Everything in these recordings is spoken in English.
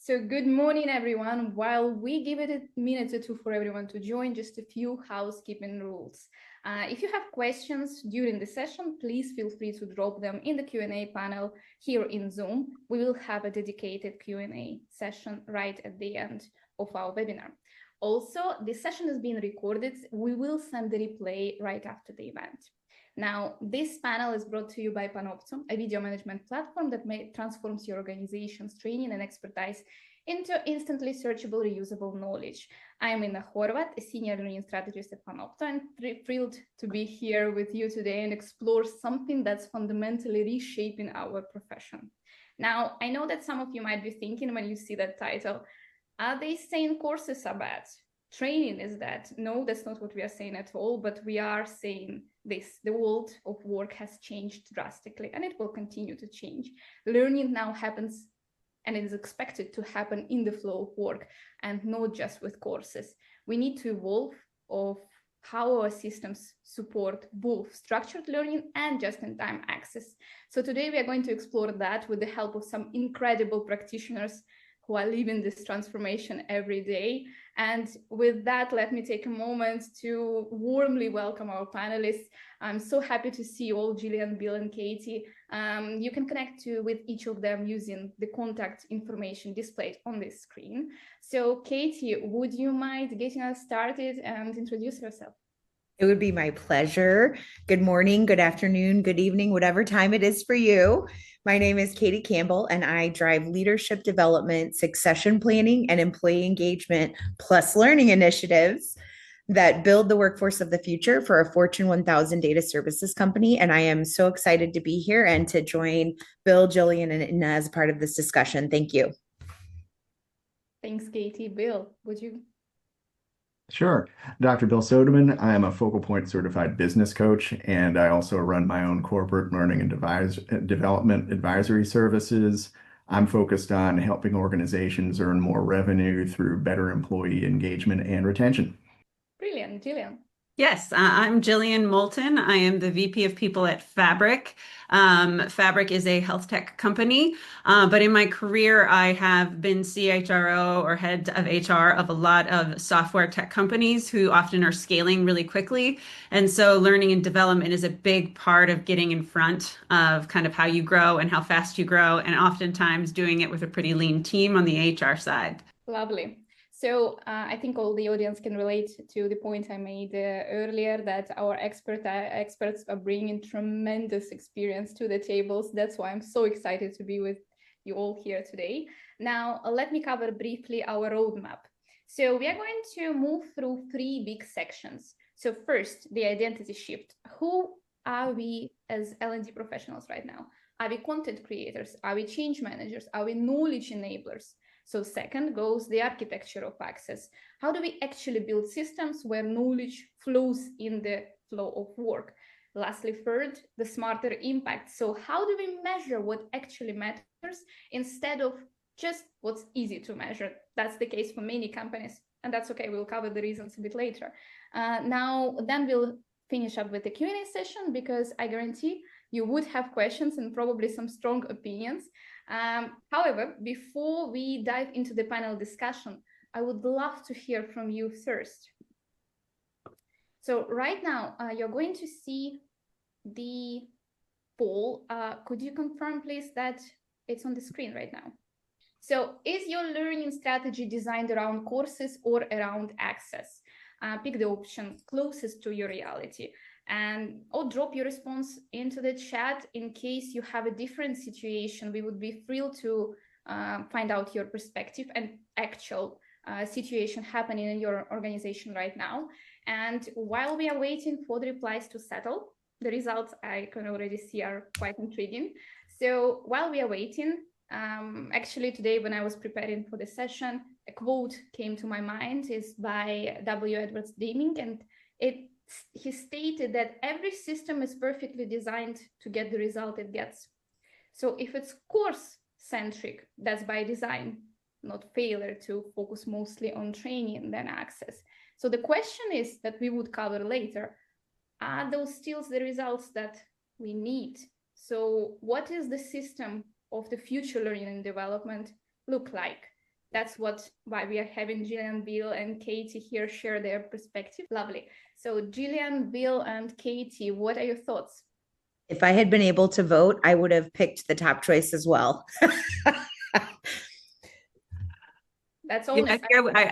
So good morning, everyone. While we give it a minute or two for everyone to join, just a few housekeeping rules. If you have questions during the session, please feel free to drop them in the Q&A panel here in Zoom. We will have a dedicated Q&A session right at the end of our webinar. Also, this session is being recorded. We will send the replay right after the event. Now, this panel is brought to you by Panopto, a video management platform that transforms your organization's training and expertise into instantly searchable, reusable knowledge. I am Inna Horvat, a senior learning strategist at Panopto, and thrilled to be here with you today and explore something that's fundamentally reshaping our profession. Now, I know that some of you might be thinking when you see that title, are they saying courses are bad? Training is that? No, that's not what we are saying at all, but we are saying this: the world of work has changed drastically and it will continue to change. Learning now happens and it is expected to happen in the flow of work and not just with courses. We need to evolve of how our systems support both structured learning and just-in-time access. So today we are going to explore that with the help of some incredible practitioners who are living this transformation every day. And with that, let me take a moment to warmly welcome our panelists. I'm so happy to see you all, Jillian, Bill, and Katie. You can connect with each of them using the contact information displayed on this screen. So Katie, would you mind getting us started and introduce yourself? It would be my pleasure. Good morning, good afternoon, good evening, whatever time it is for you. My name is Katie Campbell, and I drive leadership development, succession planning, and employee engagement plus learning initiatives that build the workforce of the future for a Fortune 1000 data services company. And I am so excited to be here and to join Bill, Jillian, and Inna as part of this discussion. Thank you. Thanks, Katie. Bill, would you? Sure. Dr. Bill Sodeman. I am a Focal Point certified business coach, and I also run my own corporate learning and development advisory services. I'm focused on helping organizations earn more revenue through better employee engagement and retention. Brilliant. Jillian. Yes, I'm Jillian Moulton. I am the VP of People at Fabric. Fabric is a health tech company, but in my career, I have been CHRO or head of HR of a lot of software tech companies who often are scaling really quickly. And so learning and development is a big part of getting in front of kind of how you grow and how fast you grow, and oftentimes doing it with a pretty lean team on the HR side. Lovely. So I think all the audience can relate to the point I made earlier, that our experts are bringing tremendous experience to the tables. That's why I'm so excited to be with you all here today. Now, let me cover briefly our roadmap. So we are going to move through three big sections. So first, the identity shift. Who are we as L&D professionals right now? Are we content creators? Are we change managers? Are we knowledge enablers? So second goes the architecture of access. How do we actually build systems where knowledge flows in the flow of work? Lastly, third, the smarter impact. So how do we measure what actually matters instead of just what's easy to measure? That's the case for many companies, and that's okay. We'll cover the reasons a bit later. Now, then we'll finish up with the Q&A session, because I guarantee you would have questions and probably some strong opinions. However, before we dive into the panel discussion, I would love to hear from you first. So right now, you're going to see the poll. Could you confirm, please, that it's on the screen right now? So is your learning strategy designed around courses or around access? Pick the option closest to your reality. Or drop your response into the chat in case you have a different situation. We would be thrilled to find out your perspective and actual situation happening in your organization right now. And while we are waiting for the replies to settle, the results I can already see are quite intriguing. So while we are waiting, actually today when I was preparing for the session, a quote came to my mind, is by W. Edwards Deming, and he stated that every system is perfectly designed to get the result it gets. So if it's course-centric, that's by design, not failure to focus mostly on training than access. So the question is that we would cover later, are those still the results that we need? So what is the system of the future learning and development look like? that's why we are having Jillian, Bill, and Katie here share their perspective. Lovely. So Jillian, Bill, and Katie, what are your thoughts? If I had been able to vote, I would have picked the top choice as well. That's all. Yeah,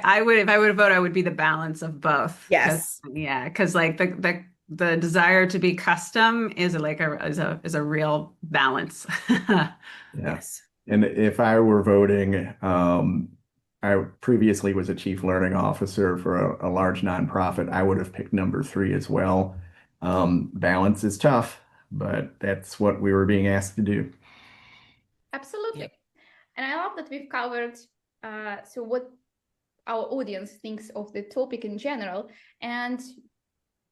I would, if I would have voted, I would be the balance of both. Yes. Because like the desire to be custom is a real balance. Yes. And if I were voting, I previously was a chief learning officer for a large nonprofit. I would have picked number 3 as well. Balance is tough, but that's what we were being asked to do. Absolutely. Yep. And I love that we've covered so what our audience thinks of the topic in general. And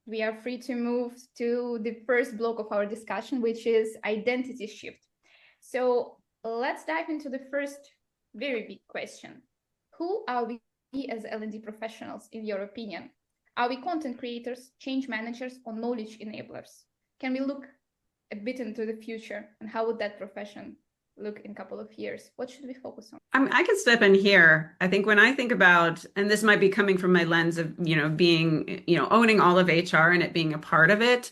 we are free to move to the first block of our discussion, which is identity shift. So let's dive into the first very big question. Who are we as L&D professionals, in your opinion? Are we content creators, change managers, or knowledge enablers? Can we look a bit into the future, and how would that profession look in a couple of years? What should we focus on? I can step in here. I think when I think about, and this might be coming from my lens of, being, owning all of HR and it being a part of it,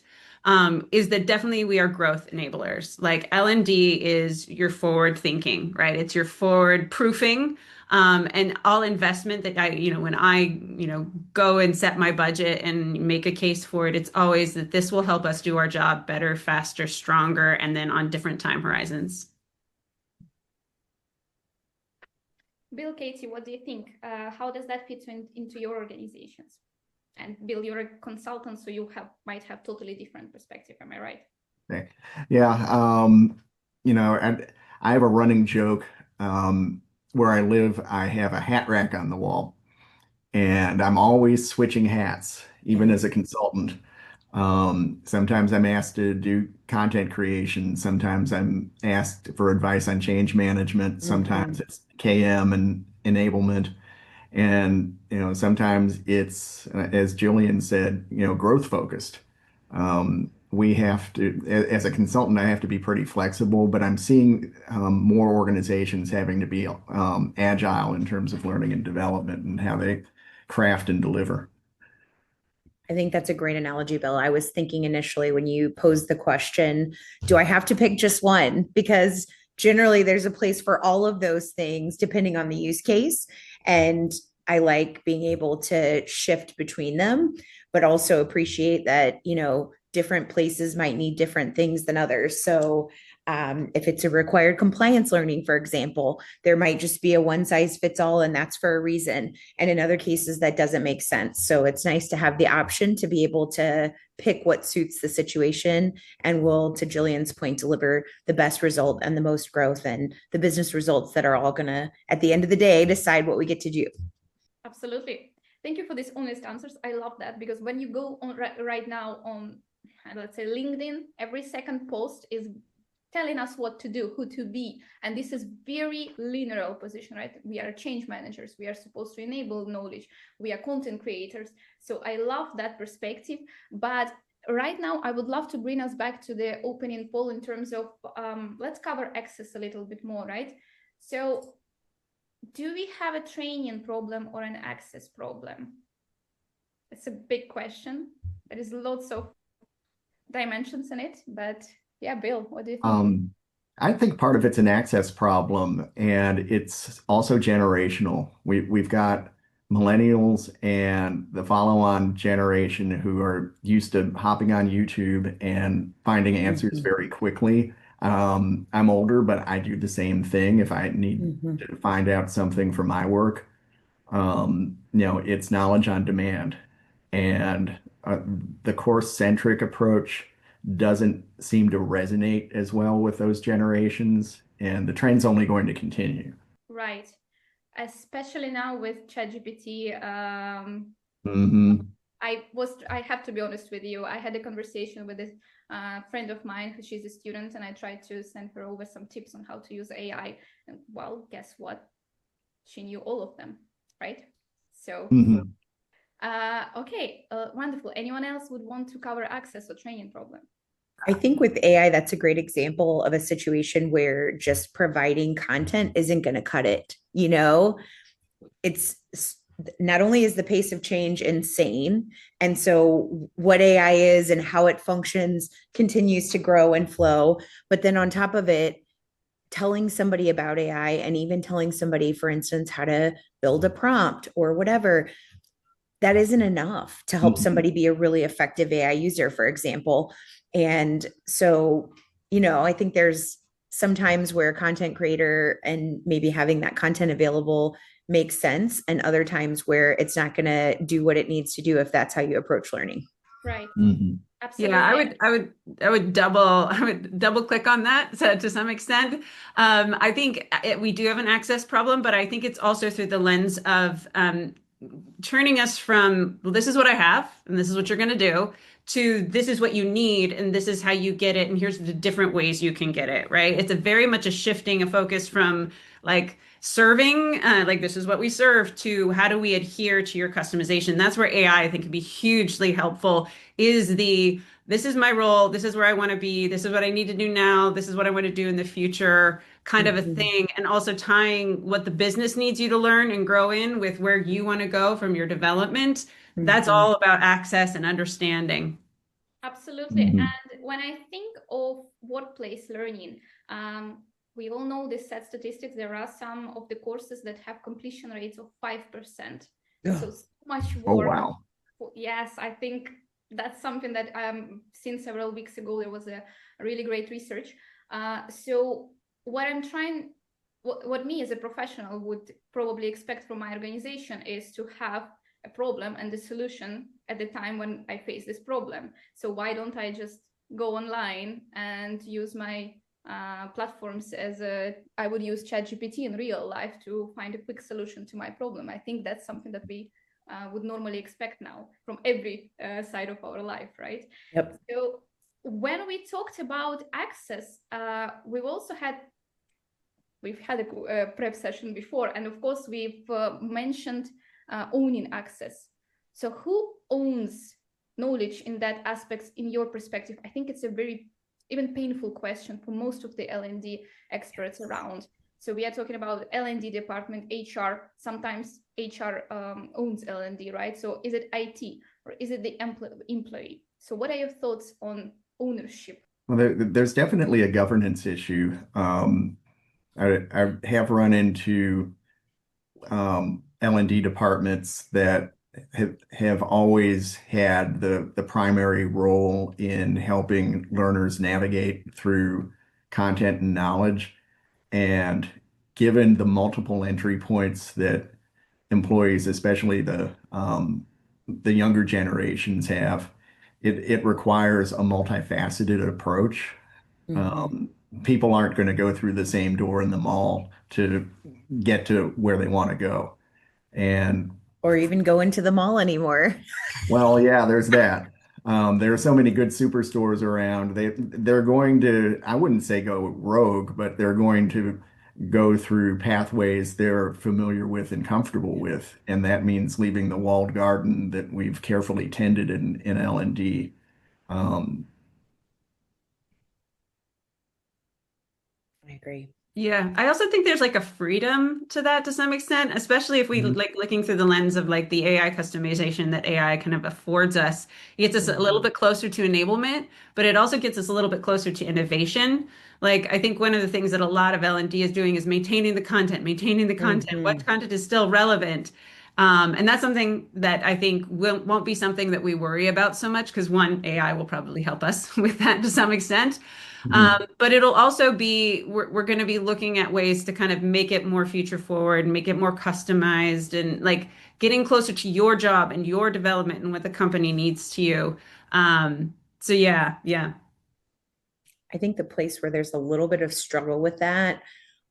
is that definitely we are growth enablers. Like L&D is your forward thinking, right? It's your forward proofing. And all investment that when I, go and set my budget and make a case for it, it's always that this will help us do our job better, faster, stronger, and then on different time horizons. Bill, Katie, what do you think? How does that fit into your organizations? And Bill, you're a consultant, so you might have totally different perspective. Am I right? Okay. Yeah. I have a running joke. Where I live, I have a hat rack on the wall, and I'm always switching hats, even as a consultant. Sometimes I'm asked to do content creation. Sometimes I'm asked for advice on change management. Sometimes it's KM and enablement. And, sometimes it's, as Jillian said, growth focused. We have to, as a consultant, I have to be pretty flexible, but I'm seeing more organizations having to be agile in terms of learning and development and how they craft and deliver. I think that's a great analogy, Bill. I was thinking initially when you posed the question, do I have to pick just one? Because generally there's a place for all of those things depending on the use case. And I like being able to shift between them, but also appreciate that, different places might need different things than others. So if it's a required compliance learning, for example, there might just be a one size fits all, and that's for a reason. And in other cases, that doesn't make sense. So it's nice to have the option to be able to pick what suits the situation and will, to Jillian's point, deliver the best result and the most growth and the business results that are all going to, at the end of the day, decide what we get to do. Absolutely. Thank you for these honest answers. I love that, because when you go on right now on, let's say, LinkedIn, every second post is telling us what to do, who to be. And this is very linear position, right? We are change managers. We are supposed to enable knowledge. We are content creators. So I love that perspective. But right now, I would love to bring us back to the opening poll in terms of, let's cover access a little bit more, right? So do we have a training problem or an access problem? It's a big question. There is lots of dimensions in it, but yeah, Bill, what do you think? I think part of it's an access problem, and it's also generational. We've got millennials and the follow-on generation who are used to hopping on YouTube and finding answers very quickly. I'm older, but I do the same thing if I need to find out something for my work. It's knowledge on demand. And the course-centric approach doesn't seem to resonate as well with those generations, and the trend's only going to continue. Right. Especially now with ChatGPT. I have to be honest with you. I had a conversation with a friend of mine who, she's a student, and I tried to send her over some tips on how to use AI. And well, guess what? She knew all of them, right? So, okay, wonderful. Anyone else would want to cover access or training problem? I think with AI, that's a great example of a situation where just providing content isn't going to cut it. it's not only is the pace of change insane, and so what AI is and how it functions continues to grow and flow, but then on top of it, telling somebody about AI and even telling somebody, for instance, how to build a prompt or whatever, that isn't enough to help Mhm. somebody be a really effective AI user, for example. And so, I think there's sometimes where a content creator and maybe having that content available makes sense, and other times where it's not going to do what it needs to do if that's how you approach learning. Right. Mhm. Yeah, I Absolutely. would, I would, I would double click on that to some extent. I think we do have an access problem, but I think it's also through the lens of turning us from, well, this is what I have, and this is what you're going to do, to this is what you need, and this is how you get it, and here's the different ways you can get it, right? It's a very much a shifting of focus from like serving, like this is what we serve, to how do we adhere to your customization. That's where AI, I think, can be hugely helpful, is the this is my role, this is where I want to be, this is what I need to do now, this is what I want to do in the future, kind of a Mhm. thing. And also tying what the business needs you to learn and grow in with where you want to go from your development. That's Mhm. all about access and understanding. Absolutely. Mhm. And when I think of workplace learning, we all know the sad statistics. There are some of the courses that have completion rates of 5%. So, Ugh. so much Oh, work. wow. Yes, I think that's something that seen several weeks ago. There was a really great research. So what I'm trying, what me as a professional would probably expect from my organization is to have a problem and the solution at the time when I face this problem. So why don't I just go online and use my platforms I would use ChatGPT in real life to find a quick solution to my problem. I think that's something that we would normally expect now from every side of our life, right? Yep. So when we talked about access, we've had a prep session before, and of course we've mentioned owning access. So who owns knowledge in that aspect in your perspective? I think it's a very even painful question for most of the L&D experts around. So we are talking about L&D department, HR. Sometimes HR owns L&D, right? So is it IT or is it the employee? So what are your thoughts on ownership? Well, there's definitely a governance issue. I have run into L&D departments that have always had the primary role in helping learners navigate through content and knowledge. And given the multiple entry points that employees, especially the younger generations have, it requires a multifaceted approach. Mhm. Um, People aren't going to go through the same door in the mall to get to where they want to go. And Or even go into the mall anymore. well, yeah, there's that. There are so many good superstores around. They're going to, I wouldn't say go rogue, but they're going to go through pathways they're familiar with and comfortable with, and that means leaving the walled garden that we've carefully tended in L&D. Um, I agree. Yeah, I also think there's like a freedom to that to some extent, especially if we Mhm. like looking through the lens of like the AI customization that AI kind of affords us. It gets us a little Mhm. bit closer to enablement, but it also gets us a little bit closer to innovation. Like I think one of the things that a lot of L&D is doing is maintaining the content, what Mhm. content is still relevant. And that's something that I think won't be something that we worry about so much because one, AI will probably help us with that to some extent. Mhm. But it'll also be, we're going to be looking at ways to kind of make it more future forward and make it more customized and like getting closer to your job and your development and what the company needs to you. So yeah, yeah. I think the place where there's a little bit of struggle with that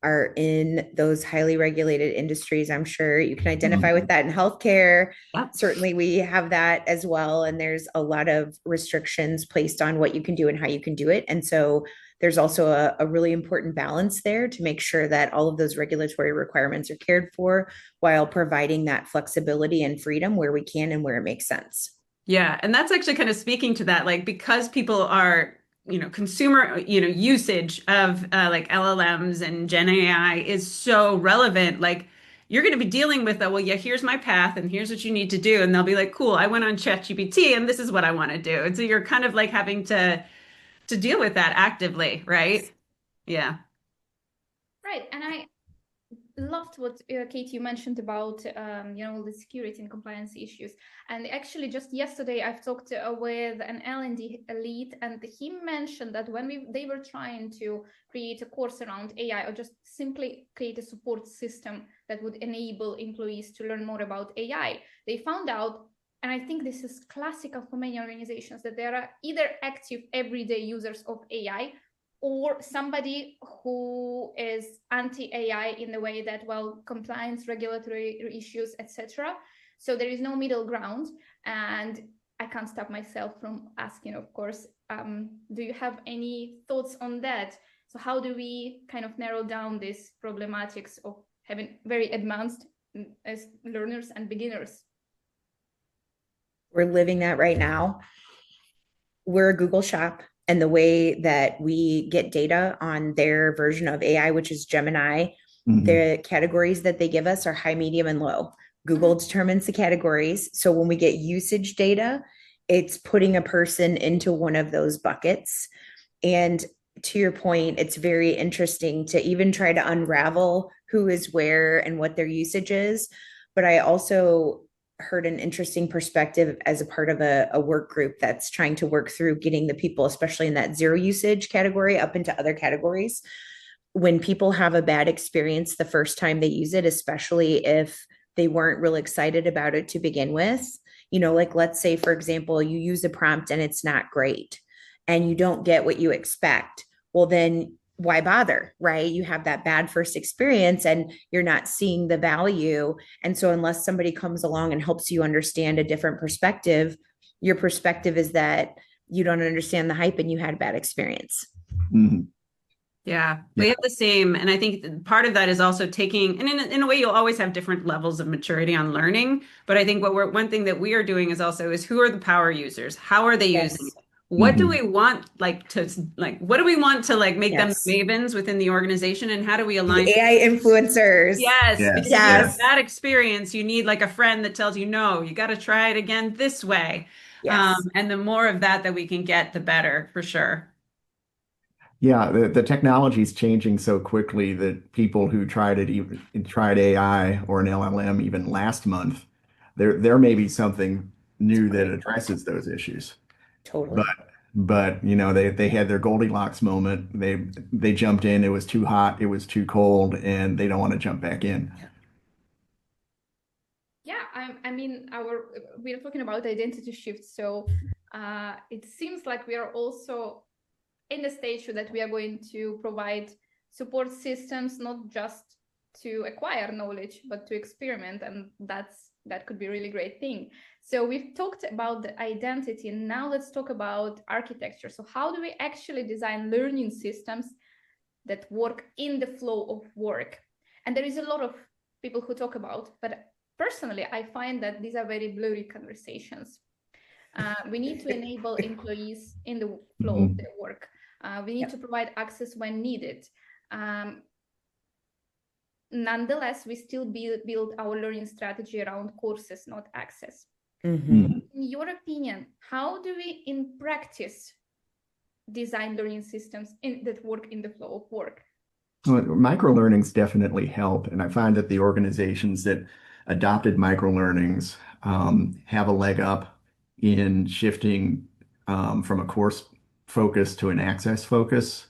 are in those highly regulated industries. I'm sure you can identify with Mhm. that in healthcare. Yeah. Certainly, we have that as well. And there's a lot of restrictions placed on what you can do and how you can do it. And so there's also a really important balance there to make sure that all of those regulatory requirements are cared for while providing that flexibility and freedom where we can and where it makes sense. Yeah, and that's actually kind of speaking to that, like because people are, consumer, usage of like LLMs and Gen AI is so relevant. Like you're going to be dealing with that. Well, yeah, here's my path and here's what you need to do. And they'll be like, cool, I went on ChatGPT and this is what I want to do. And so you're kind of like having to deal with that actively, right? Yeah. Right. And I loved what Kate, you mentioned about the security and compliance issues. And actually just yesterday I've talked with an L&D lead, and he mentioned that when they were trying to create a course around AI, or just simply create a support system that would enable employees to learn more about AI, they found out, and I think this is classical for many organizations, that there are either active everyday users of AI, or somebody who is anti-AI in the way that, well, compliance, regulatory issues, etc. So there is no middle ground. And I can't stop myself from asking, of course, do you have any thoughts on that? So how do we kind of narrow down these problematics of having very advanced as learners and beginners? We're living that right now. We're a Google shop, and the way that we get data on their version of AI, which is Gemini, the categories that they give us are high, medium, and low. Google determines the categories. So when we get usage data, it's putting a person into one of those buckets. And to your point, it's very interesting to even try to unravel who is where and what their usage is. But I also heard an interesting perspective as a part of a work group that's trying to work through getting the people, especially in that zero usage category, up into other categories. When people have a bad experience the first time they use it, especially if they weren't really excited about it to begin with, like let's say, for example, you use a prompt and it's not great and you don't get what you expect. Well, then why bother, right? You have that bad first experience and you're not seeing the value. And so unless somebody comes along and helps you understand a different perspective, your perspective is that you don't understand the hype and you had a bad experience. Mm-hmm. Yeah, we have the same. And I think part of that is also taking, and in a way, you'll always have different levels of maturity on learning. But I think one thing that we are doing is who are the power users? How are they using it? What do we want what do we want to make them mavens within the organization, and how do we align the AI influencers? Yes, because if you have a bad experience, you need a friend that tells you, no, you got to try it again this way. And the more of that we can get, the better, for sure. Yeah, the technology is changing so quickly that people who tried AI or an LLM even last month, there may be something new that addresses those issues. Totally. But they had their Goldilocks moment. They jumped in. It was too hot. It was too cold, and they don't want to jump back in. Yeah, I mean, we're talking about identity shifts, so it seems like we are also in the stage that we are going to provide support systems, not just to acquire knowledge, but to experiment, and that could be a really great thing. So we've talked about the identity. Now let's talk about architecture. So how do we actually design learning systems that work in the flow of work? And there is a lot of people who talk about, but personally, I find that these are very blurry conversations. We need to enable employees in the flow of their work. We need to provide access when needed. Nonetheless, we still build our learning strategy around courses, not access. In your opinion, how do we in practice design learning systems that work in the flow of work? Well, microlearnings definitely help. And I find that the organizations that adopted microlearnings have a leg up in shifting from a course focus to an access focus.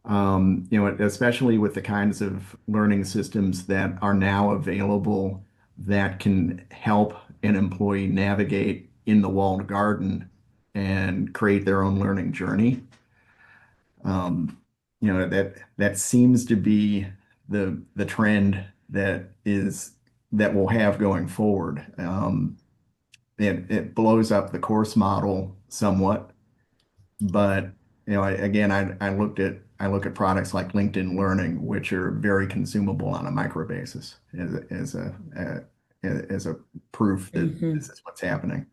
Especially with the kinds of learning systems that are now available that can help an employee navigate in the walled garden and create their own learning journey. That seems to be the trend that we'll have going forward. It blows up the course model somewhat, but I look at products like LinkedIn Learning, which are very consumable on a micro basis, as a proof that this is what's happening.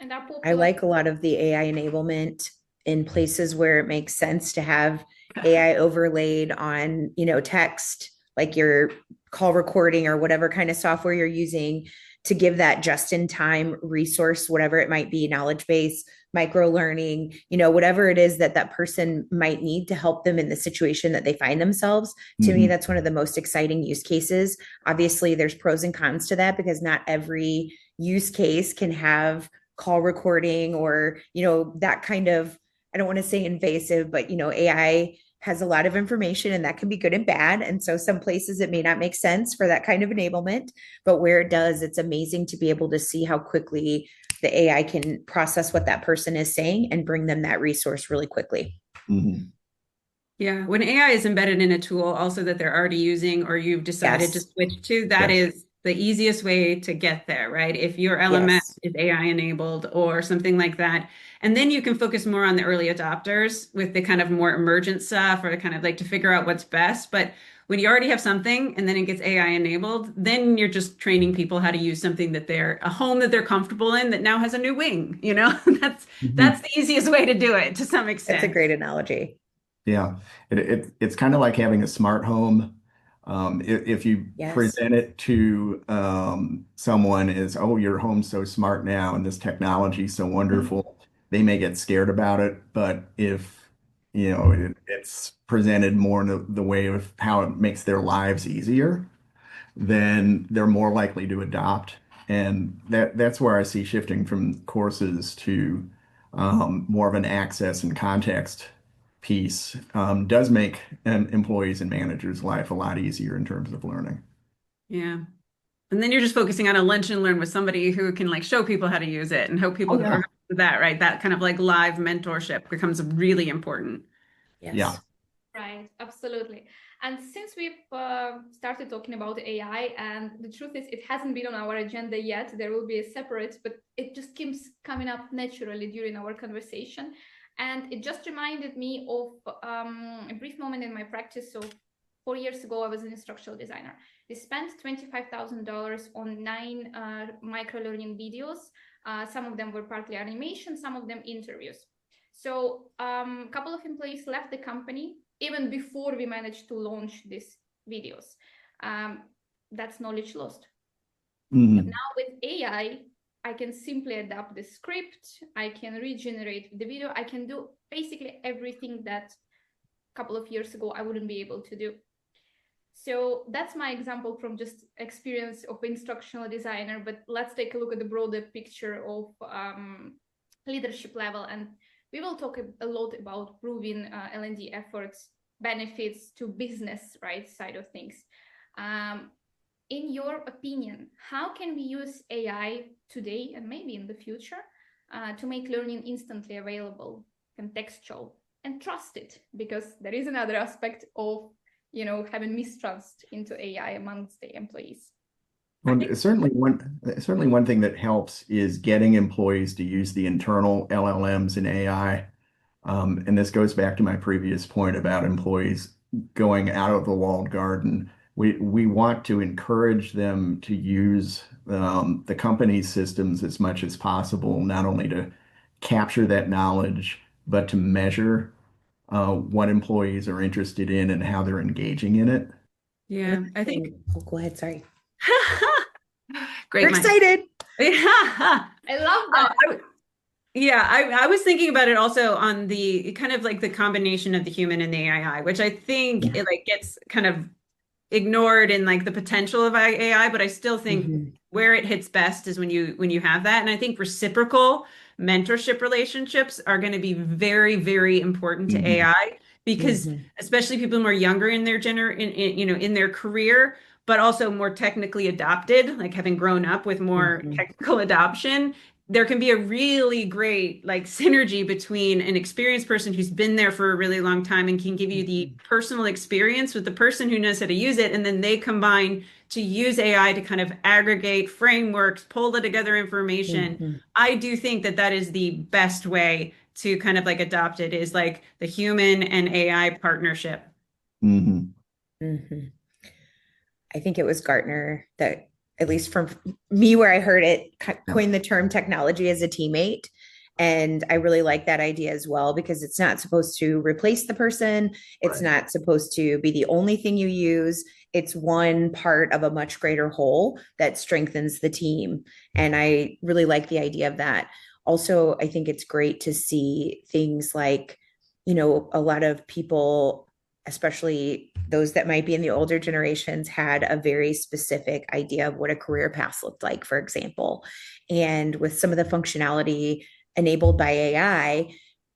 And I like a lot of the AI enablement in places where it makes sense to have AI overlaid on, text, like your call recording or whatever kind of software you're using, to give that just-in-time resource, whatever it might be, knowledge base, micro learning, whatever it is that that person might need to help them in the situation that they find themselves. To me, that's one of the most exciting use cases. Obviously, there's pros and cons to that, because not every use case can have call recording or, that kind of, I don't want to say invasive, but, AI has a lot of information, and that can be good and bad. And so some places it may not make sense for that kind of enablement, but where it does, it's amazing to be able to see how quickly the AI can process what that person is saying and bring them that resource really quickly. Yeah, when AI is embedded in a tool also that they're already using, or you've decided to switch to, that is the easiest way to get there, right? If your LMS is AI enabled or something like that. And then you can focus more on the early adopters with the kind of more emergent stuff, or kind of like to figure out what's best. But when you already have something and then it gets AI enabled, then you're just training people how to use something that a home that they're comfortable in that now has a new wing, that's the easiest way to do it to some extent. That's a great analogy. Yeah, it's kind of like having a smart home. If you present it to someone as, oh, your home's so smart now and this technology is so wonderful, they may get scared about it. But if it's presented more in the way of how it makes their lives easier, then they're more likely to adopt. And that's where I see shifting from courses to more of an access and context piece does make employees and managers' life a lot easier in terms of learning. Yeah. And then you're just focusing on a lunch and learn with somebody who can like show people how to use it and help people remember that, right? That kind of like live mentorship becomes really important. Yes. Yeah. Right, absolutely. And since we've started talking about AI, and the truth is it hasn't been on our agenda yet, there will be a separate, but it just keeps coming up naturally during our conversation. And it just reminded me of a brief moment in my practice. So 4 years ago, I was an instructional designer. We spent $25,000 on 9 micro-learning videos. Some of them were partly animation, some of them interviews. So a couple of employees left the company even before we managed to launch these videos. That's knowledge lost. But now with AI, I can simply adapt the script, I can regenerate the video, I can do basically everything that a couple of years ago I wouldn't be able to do. So that's my example from just experience of instructional designer, but let's take a look at the broader picture of leadership level. And we will talk a lot about proving L&D efforts, benefits to business, right, side of things. In your opinion, how can we use AI today and maybe in the future to make learning instantly available, contextual, and trusted? Because there is another aspect of, having mistrust into AI amongst the employees. Well, certainly one thing that helps is getting employees to use the internal LLMs and AI. And this goes back to my previous point about employees going out of the walled garden. We want to encourage them to use the company's systems as much as possible, not only to capture that knowledge, but to measure what employees are interested in and how they're engaging in it. Yeah, I think. Oh, go ahead. Sorry. Great. We're excited. I love that. I was thinking about it also on the kind of like the combination of the human and the AI, which I think it like gets kind of ignored in like the potential of AI, but I still think where it hits best is when you have that. And I think reciprocal mentorship relationships are going to be very, very important to AI, because especially people who are younger in their in their career, but also more technically adopted, like having grown up with more technical adoption, there can be a really great like synergy between an experienced person who's been there for a really long time and can give you the personal experience with the person who knows how to use it. And then they combine to use AI to kind of aggregate frameworks, pull together information. I do think that is the best way to kind of like adopt it, is like the human and AI partnership. I think it was Gartner that, at least from me where I heard it, coined the term technology as a teammate. And I really like that idea as well, because it's not supposed to replace the person. It's not supposed to be the only thing you use. it's one part of a much greater whole that strengthens the team. And I really like the idea of that. Also, I think it's great to see things like, a lot of people, especially those that might be in the older generations, had a very specific idea of what a career path looked like, for example. And with some of the functionality enabled by AI,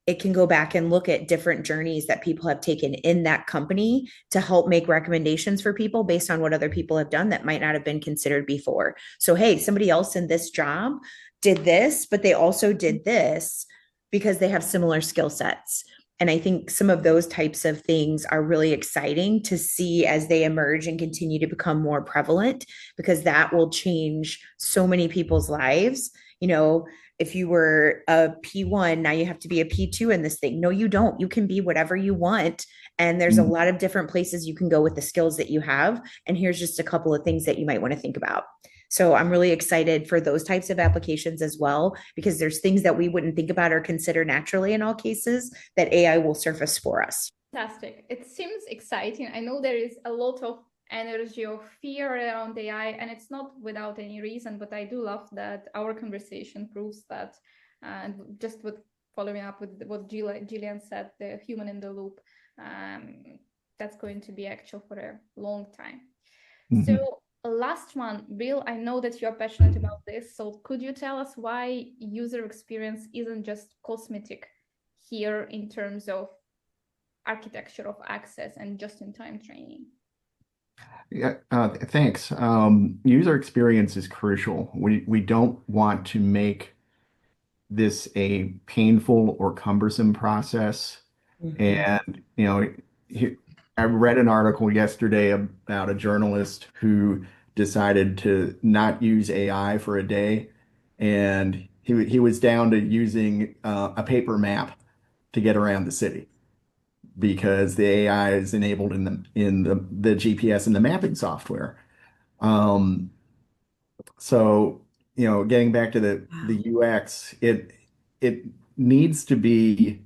it can go back and look at different journeys that people have taken in that company to help make recommendations for people based on what other people have done that might not have been considered before. So, hey, somebody else in this job did this, but they also did this because they have similar skill sets. And I think some of those types of things are really exciting to see as they emerge and continue to become more prevalent, because that will change so many people's lives. If you were a P1, now you have to be a P2 in this thing. No, you don't. You can be whatever you want. And there's a lot of different places you can go with the skills that you have. And here's just a couple of things that you might want to think about. So I'm really excited for those types of applications as well, because there's things that we wouldn't think about or consider naturally in all cases that AI will surface for us. Fantastic. It seems exciting. I know there is a lot of energy or fear around AI, and it's not without any reason, but I do love that our conversation proves that. And just with following up with what Jillian said, the human in the loop, that's going to be actual for a long time. Mm-hmm. So last one, Bill, I know that you're passionate about this. So could you tell us why user experience isn't just cosmetic here in terms of architecture of access and just-in-time training? Yeah, thanks. User experience is crucial. We don't want to make this a painful or cumbersome process. Mm-hmm. And, I read an article yesterday about a journalist who decided to not use AI for a day, and he was down to using a paper map to get around the city, because the AI is enabled in the GPS and the mapping software. So, getting back to the UX, it needs to be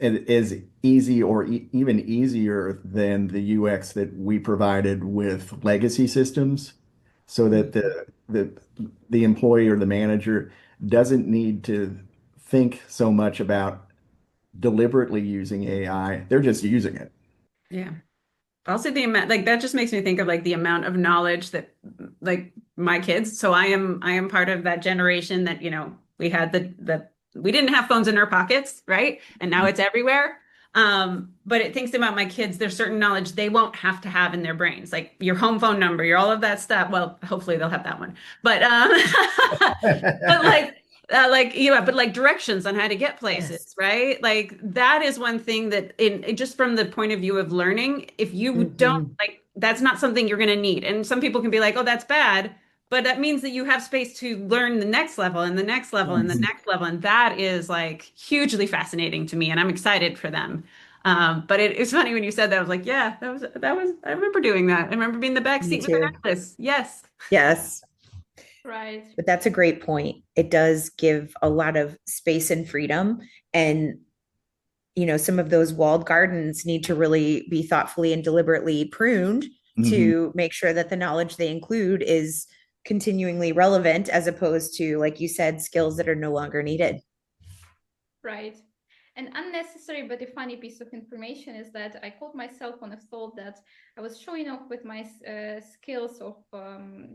as easy or even easier than the UX that we provided with legacy systems, so that the employee or the manager doesn't need to think so much about deliberately using AI. They're just using it. Yeah. Also the amount, like, that just makes me think of like the amount of knowledge that, like, my kids. So I am part of that generation that, we had we didn't have phones in our pockets, right? And now it's everywhere. But it thinks about my kids, there's certain knowledge they won't have to have in their brains, like your home phone number, your all of that stuff. Well, hopefully they'll have that one. But but like directions on how to get places, yes. Right? Like that is one thing that just from the point of view of learning, if you don't like, that's not something you're going to need. And some people can be like, oh, that's bad. But that means that you have space to learn the next level and the next level and the next level. And that is like hugely fascinating to me. And I'm excited for them. But it's funny when you said that, I was like, yeah, I remember doing that. I remember being in the back seat with the necklace. Yes. Yes. Right. But that's a great point. It does give a lot of space and freedom. And, some of those walled gardens need to really be thoughtfully and deliberately pruned to make sure that the knowledge they include is continuingly relevant, as opposed to, like you said, skills that are no longer needed. Right. An unnecessary but a funny piece of information is that I caught myself on a thought that I was showing off with my skills of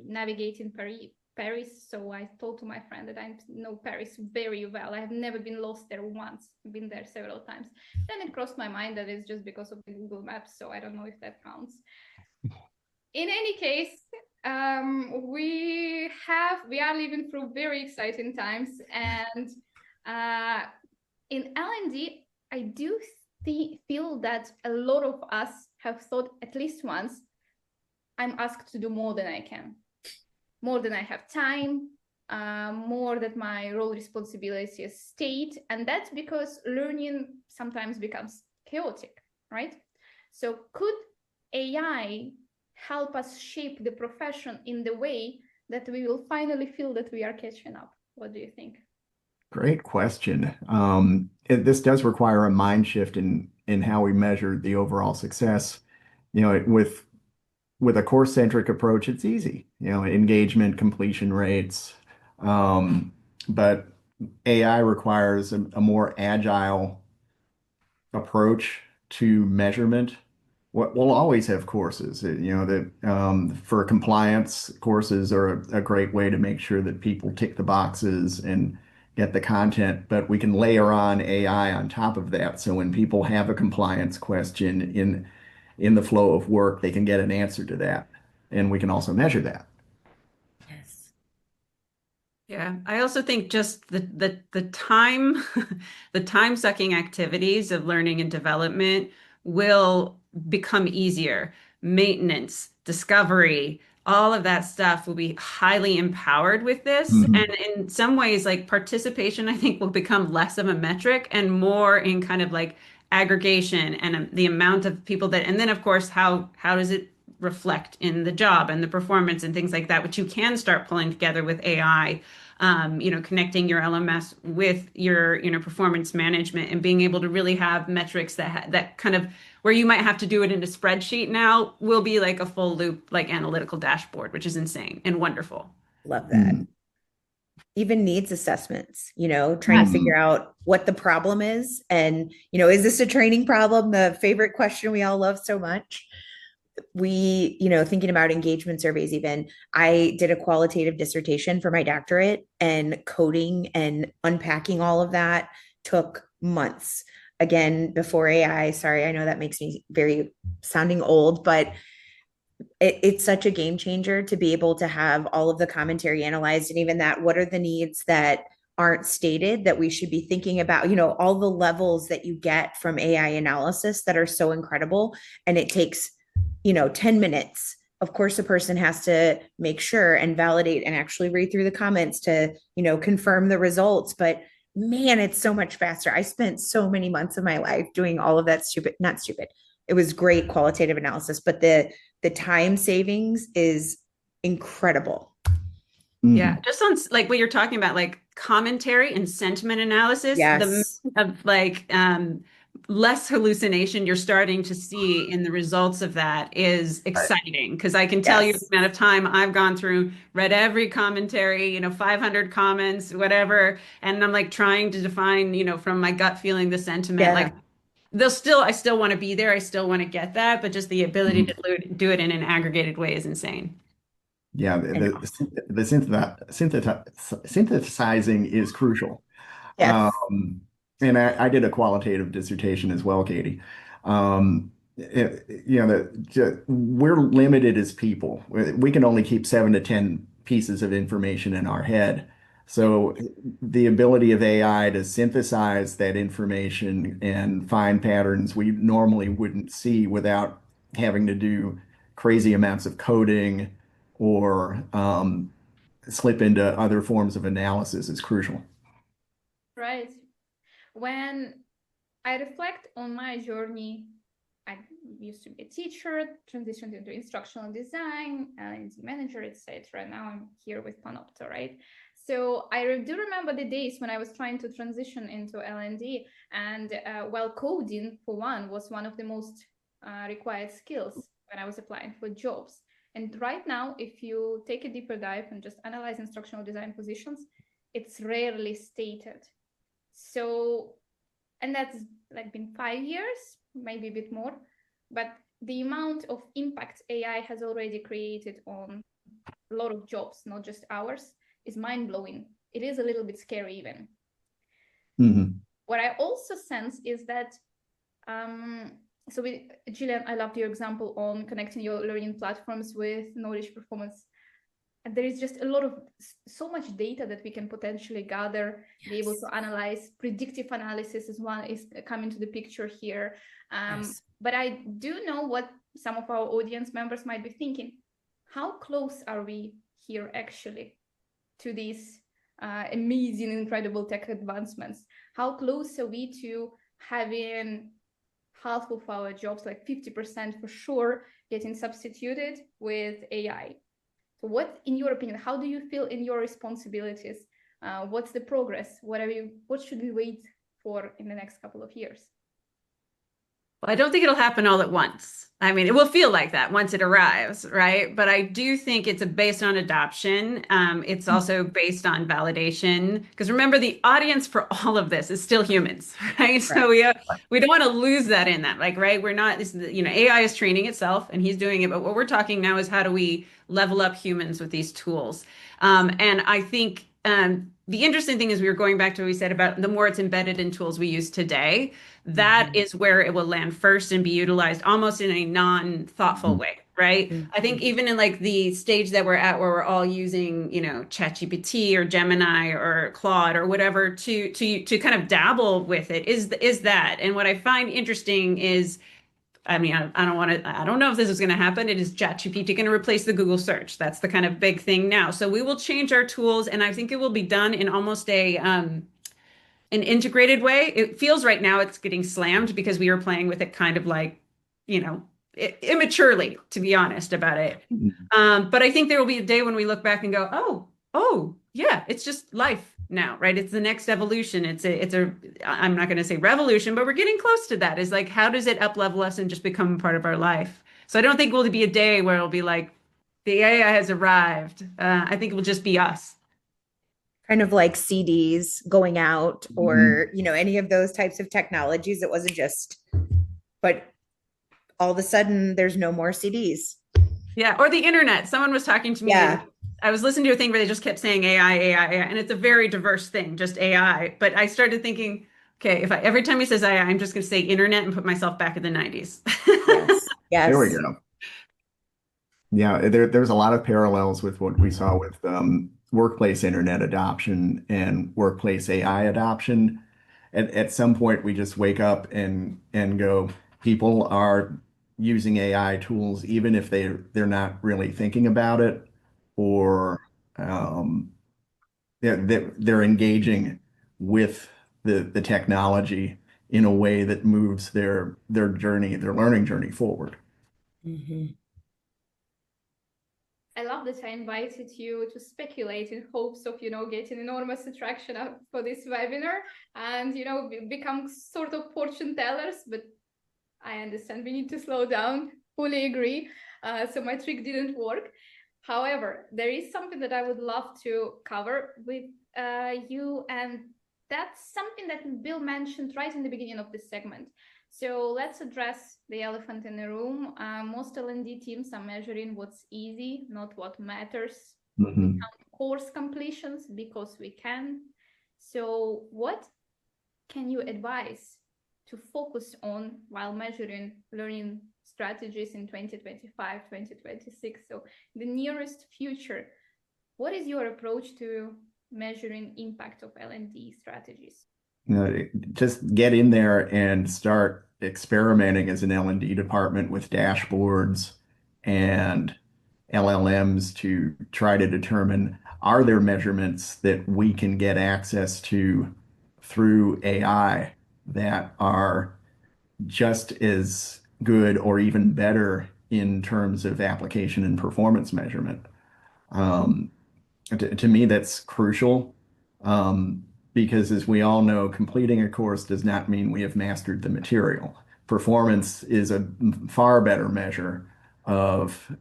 navigating Paris. So I told to my friend that I know Paris very well. I have never been lost there once. I've been there several times. Then it crossed my mind that it's just because of the Google Maps. So I don't know if that counts. In any case, we are living through very exciting times, and in L&D, I do feel that a lot of us have thought at least once, I'm asked to do more than I can, more than I have time, more that my role responsibility is state, and that's because learning sometimes becomes chaotic, right? So could AI help us shape the profession in the way that we will finally feel that we are catching up? What do you think? Great question. This does require a mind shift in how we measure the overall success. With a course-centric approach, it's easy, engagement, completion rates. But AI requires a more agile approach to measurement. We'll always have courses, that for compliance, courses are a great way to make sure that people tick the boxes and get the content, but we can layer on AI on top of that. So when people have a compliance question in the flow of work, they can get an answer to that. And we can also measure that. Yes. Yeah, I also think just the time the time sucking activities of learning and development will become easier. Maintenance, discovery, all of that stuff will be highly empowered with this. Mhm. And in some ways, like participation, I think will become less of a metric and more in kind of like aggregation and the amount of people that, and then of course, how does it reflect in the job and the performance and things like that, which you can start pulling together with AI, connecting your LMS with your, performance management and being able to really have metrics that kind of where you might have to do it in a spreadsheet now will be like a full loop, like analytical dashboard, which is insane and wonderful. Love that. Mhm. Even needs assessments, trying to Yes. figure out what the problem is. And, is this a training problem? The favorite question we all love so much. We, thinking about engagement surveys, even I did a qualitative dissertation for my doctorate, and coding and unpacking all of that took months. Again, before AI, sorry, I know that makes me very sounding old, but it's such a game changer to be able to have all of the commentary analyzed, and even that, what are the needs that aren't stated that we should be thinking about, all the levels that you get from AI analysis that are so incredible. And it takes 10 minutes. Of course, a person has to make sure and validate and actually read through the comments to, confirm the results. But man, it's so much faster. I spent so many months of my life doing all of that not stupid. It was great qualitative analysis, but the time savings is incredible. Yeah, Mhm. just on like what you're talking about, like commentary and sentiment analysis, the Yes. amount of like less hallucination you're starting to see in the results of that is Right. exciting because I can tell you the Yes. amount of time I've gone through, read every commentary, 500 comments, whatever, and I'm like trying to define, from my gut feeling the sentiment. Yeah. Like I still want to be there, I still want to get that, but just the ability to Mhm. do it in an aggregated way is insane. Yeah, And synthesizing is crucial. yes. And I did a qualitative dissertation as well, Katie. We're limited as people. We can only keep 7 to 10 pieces of information in our head. So the ability of AI to synthesize that information and find patterns we normally wouldn't see without having to do crazy amounts of coding or slip into other forms of analysis is crucial. Right. When I reflect on my journey, I used to be a teacher, transitioned into instructional design, and manager, etc. Now I'm here with Panopto, right? So I do remember the days when I was trying to transition into L&D, and while coding, for was one of the most required skills when I was applying for jobs. And right now, if you take a deeper dive and just analyze instructional design positions, it's rarely stated. So, and that's like been 5 years, maybe a bit more, but the amount of impact AI has already created on a lot of jobs, not just ours, is mind-blowing. It is a little bit scary even. Mhm. What I also sense is that so with Jillian, I loved your example on connecting your learning platforms with knowledge performance. And there is just a lot of so much data that we can potentially gather, be able to analyze. Predictive analysis is one is coming to the picture here. Yes. But I do know what some of our audience members might be thinking. How close are we here actually to these amazing, incredible tech advancements? How close are we to having half of our jobs, like 50% for sure, getting substituted with AI? So what, in your opinion, how do you feel in your responsibilities? What's the progress? What should we wait for in the next couple of years? Well, I don't think it'll happen all at once. I mean, it will feel like that once it arrives, right? But I do think it's based on adoption. It's also based on validation. Because remember, the audience for all of this is still humans, right? So we don't want to lose that in that. Like, right? We're not, AI is training itself and he's doing it. But what we're talking now is how do we level up humans with these tools? And I think the interesting thing is we were going back to what we said about the more it's embedded in tools we use today, that is where it will land first and be utilized almost in a non-thoughtful way, right? I think even in like the stage that we're at where we're all using, ChatGPT or Gemini or Claude or whatever to kind of dabble with it is that. And what I find interesting is, I mean, I don't know if this is going to happen. It is ChatGPT going to replace the Google search. That's the kind of big thing now. So we will change our tools, and I think it will be done in almost an integrated way. It feels right now it's getting slammed because we are playing with it kind of like, immaturely, to be honest about it. But I think there will be a day when we look back and go, oh, yeah, it's just life now, right? It's the next evolution. I'm not going to say revolution, but we're getting close to that. Is like, how does it up level us and just become a part of our life? So I don't think will be a day where it'll be like the AI has arrived. I think it will just be us. Kind of like CDs going out or, any of those types of technologies. It wasn't just, but all of a sudden there's no more CDs. Yeah. Or the internet. Someone was talking to me. Yeah. I was listening to a thing where they just kept saying AI, AI, AI, and it's a very diverse thing, just AI. But I started thinking, okay, every time he says AI, I'm just going to say internet and put myself back in the 90s. Yes. There we go. Yeah, there's a lot of parallels with what we saw with workplace internet adoption and workplace AI adoption. At some point, we just wake up and go, people are using AI tools even if they're not really thinking about it, or they're engaging with the technology in a way that moves their learning journey forward. I love that I invited you to speculate in hopes of, getting enormous attraction for this webinar and, become sort of fortune tellers. But I understand we need to slow down, fully agree. So my trick didn't work. However, there is something that I would love to cover with you, and that's something that Bill mentioned right in the beginning of this segment. So let's address the elephant in the room. Most L&D teams are measuring what's easy, not what matters. We count course completions because we can. So what can you advise to focus on while measuring learning strategies in 2025, 2026? So the nearest future, what is your approach to measuring impact of L&D strategies? Just get in there and start experimenting as an L&D department with dashboards and LLMs to try to determine, are there measurements that we can get access to through AI that are just as good or even better in terms of application and performance measurement. To me, that's crucial. Because as we all know, completing a course does not mean we have mastered the material. Performance is a far better measure of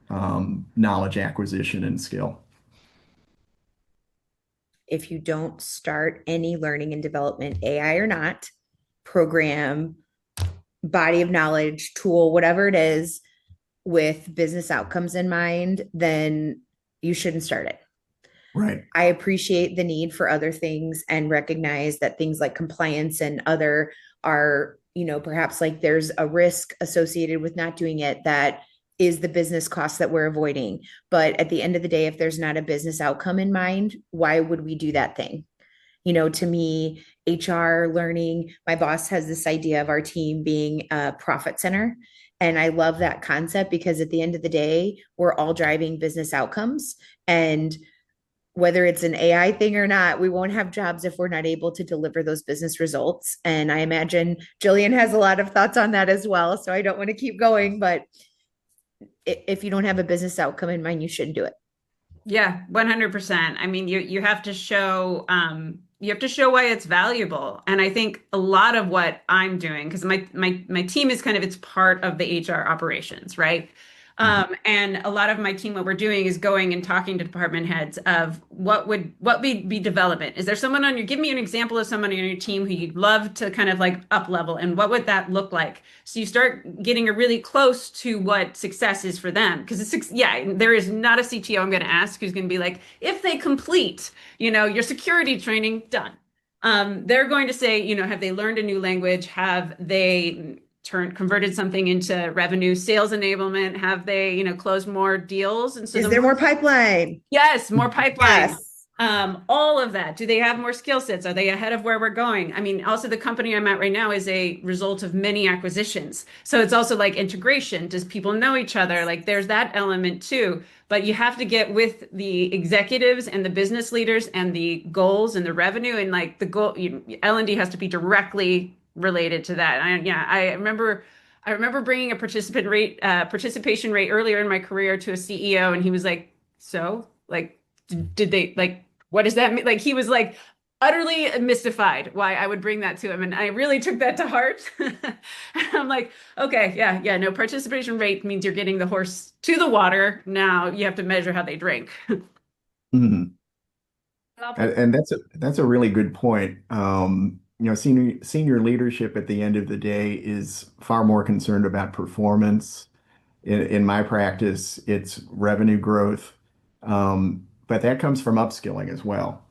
knowledge acquisition and skill. If you don't start any learning and development, AI or not, program, body of knowledge, tool, whatever it is, with business outcomes in mind, then you shouldn't start it. Right. I appreciate the need for other things and recognize that things like compliance and other are, perhaps like there's a risk associated with not doing it that is the business cost that we're avoiding. But at the end of the day, if there's not a business outcome in mind, why would we do that thing? To me, HR learning, my boss has this idea of our team being a profit center. And I love that concept because at the end of the day, we're all driving business outcomes. And whether it's an AI thing or not, we won't have jobs if we're not able to deliver those business results. And I imagine Jillian has a lot of thoughts on that as well. So I don't want to keep going, but if you don't have a business outcome in mind, you shouldn't do it. Yeah, 100%. I mean, you have to show why it's valuable. And I think a lot of what I'm doing, because my team is kind of it's part of the HR operations, right? Mhm. And a lot of my team, what we're doing is going and talking to department heads of what would be development. Is there someone on your, give me an example of someone on your team who you'd love to kind of like up level, and what would that look like? So you start getting a really close to what success is for them. Because yeah, there is not a CTO I'm going to ask who's going to be like, if they complete, your security training, done. They're going to say, have they learned a new language? Have they converted something into revenue, sales enablement? Have they, closed more deals? And so Is there more pipeline? yes, more pipeline. Yes. All of that. Do they have more skill sets? Are they ahead of where we're going? I mean, also the company I'm at right now is a result of many acquisitions. So it's also like integration. Does people know each other? Like there's that element too. But you have to get with the executives and the business leaders and the goals and the revenue, and like the goal, L&D has to be directly related to that. Yeah, I remember bringing a participation rate earlier in my career to a CEO, and he was like, "So, like, did they like? What does that mean?" Like, he was like utterly mystified why I would bring that to him, and I really took that to heart. I'm like, okay, yeah, no, participation rate means you're getting the horse to the water. Now you have to measure how they drink. Mhm. Love And, it. and that's a really good point. Senior leadership at the end of the day is far more concerned about performance. In my practice, it's revenue growth, but that comes from upskilling as well.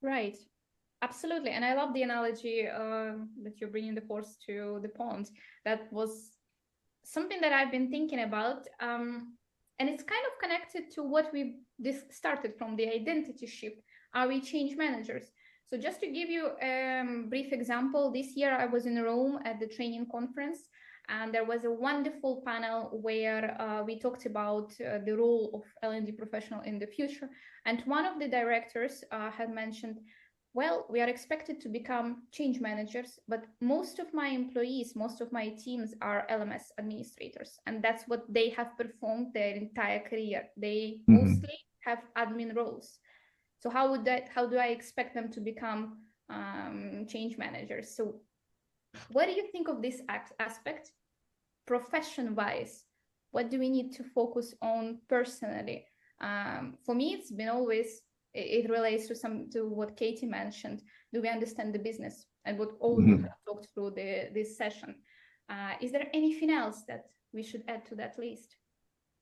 Right. Absolutely. And I love the analogy that you're bringing the horse to the pond. That was something that I've been thinking about. And it's kind of connected to what we started from the identity shift. Are we change managers? So just to give you a brief example, this year I was in Rome at the training conference, and there was a wonderful panel where we talked about the role of L&D professional in the future. And one of the directors had mentioned, well, we are expected to become change managers, but most of my employees, most of my teams are LMS administrators, and that's what they have performed their entire career. They Mhm. mostly have admin roles. So how do I expect them to become change managers? So what do you think of this aspect, profession-wise? What do we need to focus on personally? For me, it's been always, it relates to what Katie mentioned. Do we understand the business and what all of you Mhm. have talked through this session? Is there anything else that we should add to that list?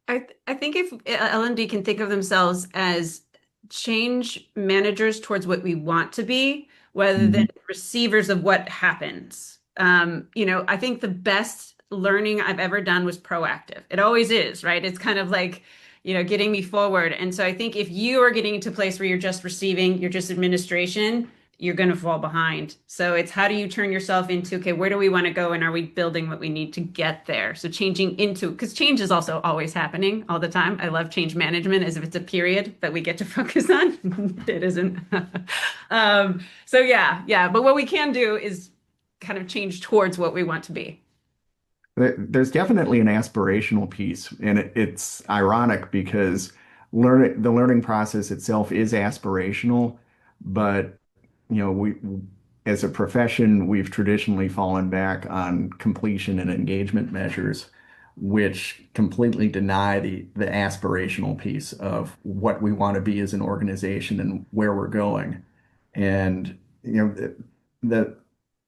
I think if L&D can think of themselves as change managers towards what we want to be, rather than Mhm. receivers of what happens. I think the best learning I've ever done was proactive. It always is, right? It's kind of like, getting me forward. And so I think if you are getting to a place where you're just receiving, you're just administration, you're going to fall behind. So it's how do you turn yourself into, okay, where do we want to go? And are we building what we need to get there? So changing into, because change is also always happening all the time. I love change management as if it's a period that we get to focus on. It isn't. So yeah. But what we can do is kind of change towards what we want to be. There's definitely an aspirational piece, and it's ironic because the learning process itself is aspirational, but we as a profession, we've traditionally fallen back on completion and engagement measures, which completely deny the aspirational piece of what we want to be as an organization and where we're going. And the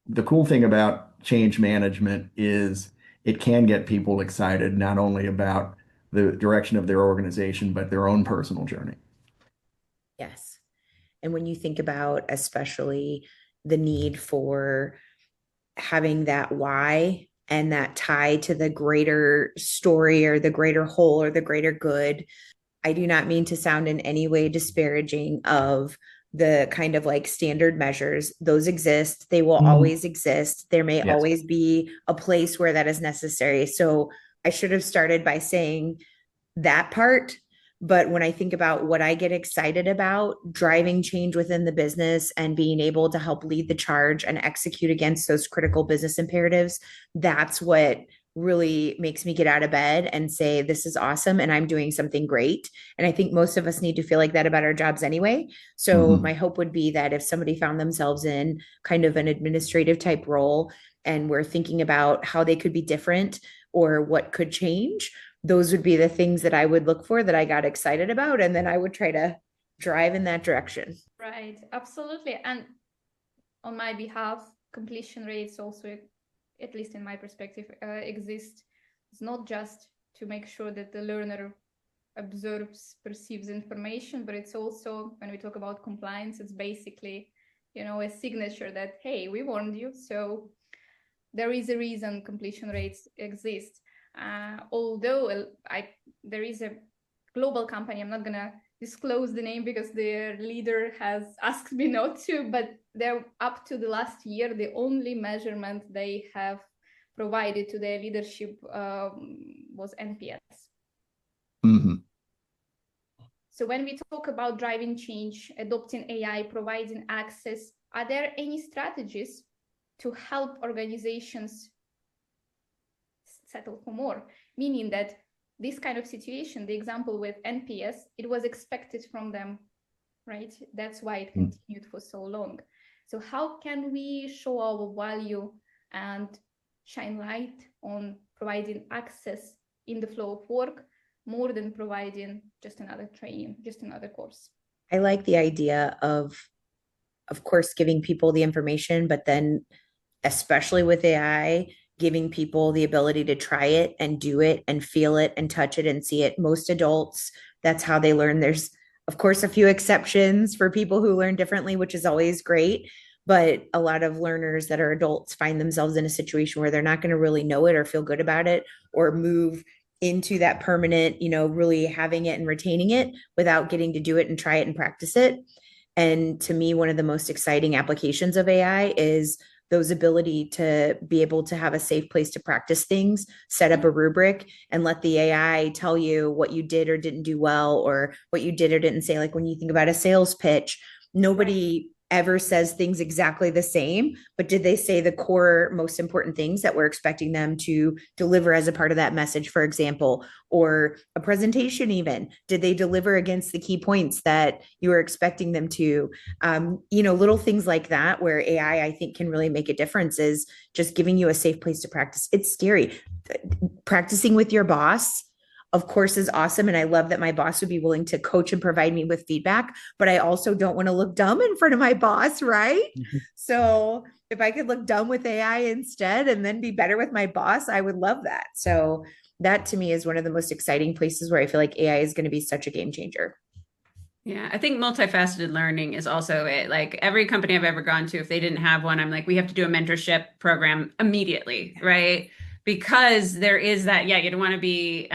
the cool thing about change management is it can get people excited not only about the direction of their organization, but their own personal journey. Yes. And when you think about especially the need for having that why and that tie to the greater story or the greater whole or the greater good, I do not mean to sound in any way disparaging of the kind of like standard measures. Those exist. They will Mhm. always exist. There may Yes. always be a place where that is necessary. So I should have started by saying that part. But when I think about what I get excited about, driving change within the business and being able to help lead the charge and execute against those critical business imperatives, that's what really makes me get out of bed and say, this is awesome and I'm doing something great. And I think most of us need to feel like that about our jobs anyway. So Hmm. my hope would be that if somebody found themselves in kind of an administrative type role and we're thinking about how they could be different or what could change, those would be the things that I would look for that I got excited about. And then I would try to drive in that direction. Right, absolutely. And on my behalf, completion rates also, at least in my perspective, exist. It's not just to make sure that the learner observes, perceives information, but it's also, when we talk about compliance, it's basically, a signature that, hey, we warned you. So there is a reason completion rates exist. Although there is a global company, I'm not gonna disclose the name because their leader has asked me not to, but they're up to the last year, the only measurement they have provided to their leadership was NPS. Hmm. So when we talk about driving change, adopting AI, providing access, are there any strategies to help organizations settle for more? Meaning that this kind of situation, the example with NPS, it was expected from them, right? That's why it continued for so long. So how can we show our value and shine light on providing access in the flow of work more than providing just another training, just another course? I like the idea of course, giving people the information, but then especially with AI, giving people the ability to try it and do it and feel it and touch it and see it. Most adults, that's how they learn. There's, of course, a few exceptions for people who learn differently, which is always great. But a lot of learners that are adults find themselves in a situation where they're not going to really know it or feel good about it or move into that permanent, really having it and retaining it without getting to do it and try it and practice it. And to me, one of the most exciting applications of AI is those ability to be able to have a safe place to practice things, set up a rubric and let the AI tell you what you did or didn't do well, or what you did or didn't say. Like when you think about a sales pitch, nobody ever says things exactly the same, but did they say the core most important things that we're expecting them to deliver as a part of that message, for example, or a presentation even? Did they deliver against the key points that you were expecting them to? Little things like that where AI, I think, can really make a difference is just giving you a safe place to practice. It's scary. Practicing with your boss, of course, is awesome. And I love that my boss would be willing to coach and provide me with feedback, but I also don't want to look dumb in front of my boss, right? Mm-hmm. So if I could look dumb with AI instead and then be better with my boss, I would love that. So that to me is one of the most exciting places where I feel like AI is going to be such a game changer. Yeah, I think multifaceted learning is also it. Like every company I've ever gone to, if they didn't have one, I'm like, we have to do a mentorship program immediately, right? Because there is that, yeah, you don't want to be,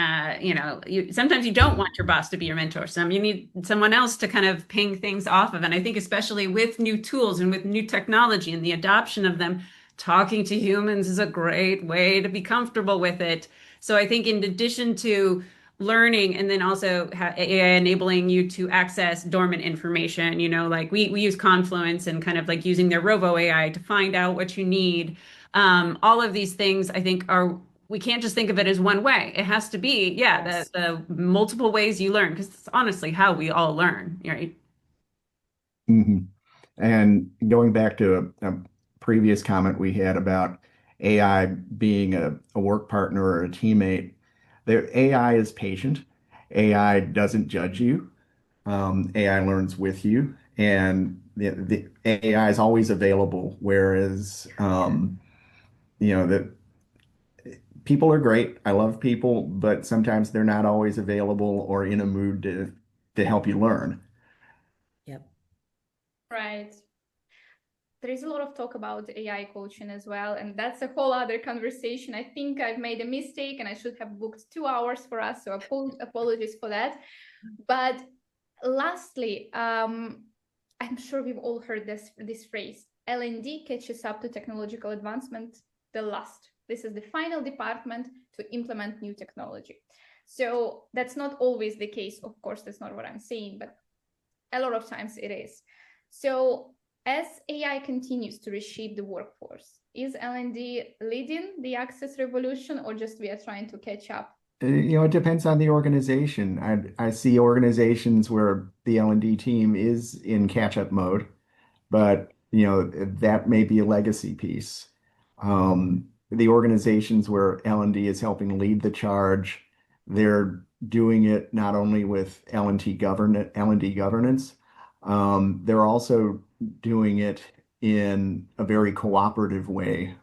sometimes you don't want your boss to be your mentor. You need someone else to kind of ping things off of. And I think especially with new tools and with new technology and the adoption of them, talking to humans is a great way to be comfortable with it. So I think in addition to learning and then also AI enabling you to access dormant information, like we use Confluence and kind of like using their Rovo AI to find out what you need. All of these things I think we can't just think of it as one way. It has to be, Yes. the multiple ways you learn, because it's honestly how we all learn, right? Hmm. And going back to a previous comment we had about AI being a work partner or a teammate, the AI is patient. AI doesn't judge you. AI learns with you, and the AI is always available. Whereas, that people are great. I love people, but sometimes they're not always available or in a mood to help you learn. Yep. Right. There is a lot of talk about AI coaching as well, and that's a whole other conversation. I think I've made a mistake and I should have booked 2 hours for us, so apologies for that. But lastly, I'm sure we've all heard this phrase, L&D catches up to technological advancement the last. This is the final department to implement new technology. So that's not always the case. Of course, that's not what I'm saying, but a lot of times it is. So as AI continues to reshape the workforce, is L&D leading the access revolution, or just we are trying to catch up? It depends on the organization. I see organizations where the L&D team is in catch-up mode, but that may be a legacy piece. The organizations where L&D is helping lead the charge, they're doing it not only with L&D governance, they're also doing it in a very cooperative way,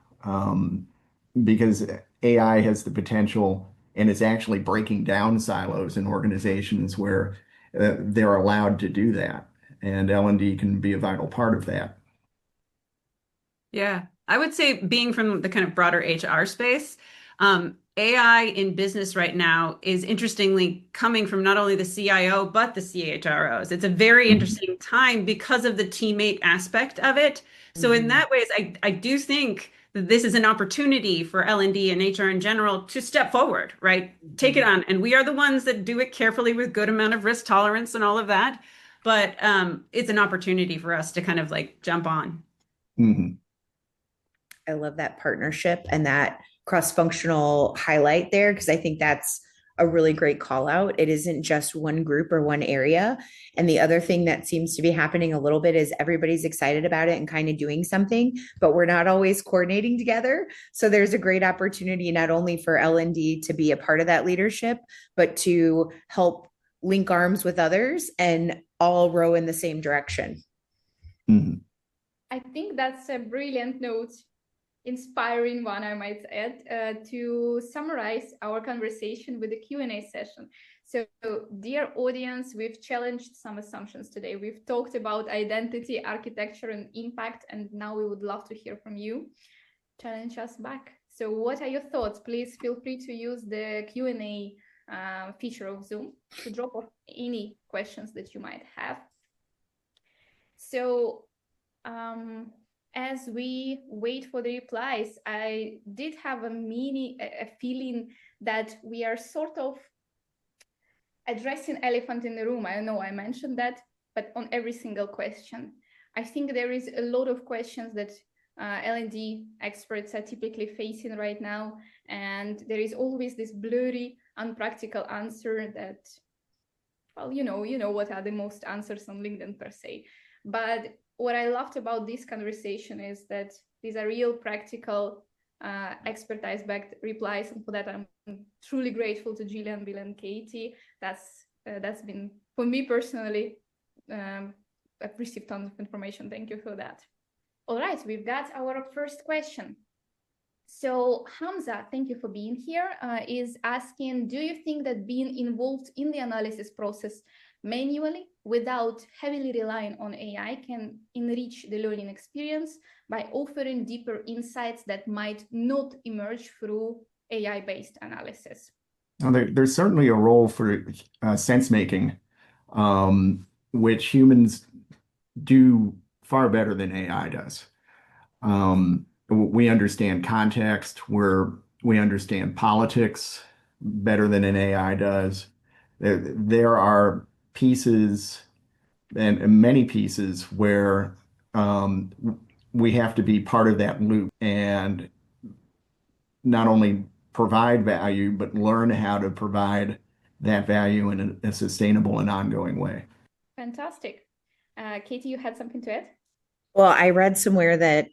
because AI has the potential and it's actually breaking down silos in organizations where they're allowed to do that. And L&D can be a vital part of that. Yeah, I would say being from the kind of broader HR space, AI in business right now is interestingly coming from not only the CIO, but the CHROs. It's a very interesting time because of the teammate aspect of it. So in that ways, I do think that this is an opportunity for L&D and HR in general to step forward, right? Take it on. And we are the ones that do it carefully with good amount of risk tolerance and all of that. But it's an opportunity for us to kind of like jump on. I love that partnership and that cross-functional highlight there, because I think that's a really great call out. It isn't just one group or one area. And the other thing that seems to be happening a little bit is everybody's excited about it and kind of doing something, but we're not always coordinating together. So there's a great opportunity not only for L&D to be a part of that leadership, but to help link arms with others and all row in the same direction. I think that's a brilliant note, inspiring one, I might add, to summarize our conversation with the Q&A session. So, dear audience, we've challenged some assumptions today. We've talked about identity, architecture, and impact, and now we would love to hear from you. Challenge us back. So what are your thoughts? Please feel free to use the Q&A feature of Zoom to drop off any questions that you might have. So, as we wait for the replies, I did have a feeling that we are sort of addressing elephant in the room. I know I mentioned that, but on every single question. I think there is a lot of questions that L&D experts are typically facing right now, and there is always this blurry, unpractical answer that, well, you know what are the most answers on LinkedIn per se. But what I loved about this conversation is that these are real practical expertise-backed replies, and for that I'm truly grateful to Jillian, Bill, and Katie. That's been, for me personally, I've received tons of information. Thank you for that. All right, we've got our first question. So Hamza, thank you for being here, is asking, do you think that being involved in the analysis process manually without heavily relying on AI can enrich the learning experience by offering deeper insights that might not emerge through AI-based analysis? Now, there's certainly a role for sense making, which humans do far better than AI does. We understand context, we understand politics better than an AI does. There are pieces and many pieces where we have to be part of that loop and not only provide value, but learn how to provide that value in a sustainable and ongoing way. Fantastic. Katie, you had something to add? Well, I read somewhere that,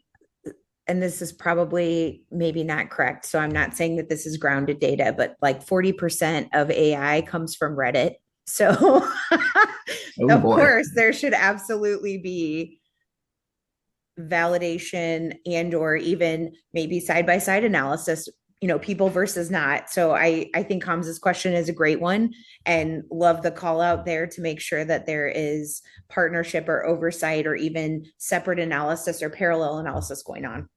and this is probably maybe not correct, so I'm not saying that this is grounded data, but like 40% of AI comes from Reddit. So of course, there should absolutely be validation and or even maybe side-by-side analysis, people versus not. So I think Hamza's question is a great one, and love the call out there to make sure that there is partnership or oversight or even separate analysis or parallel analysis going on.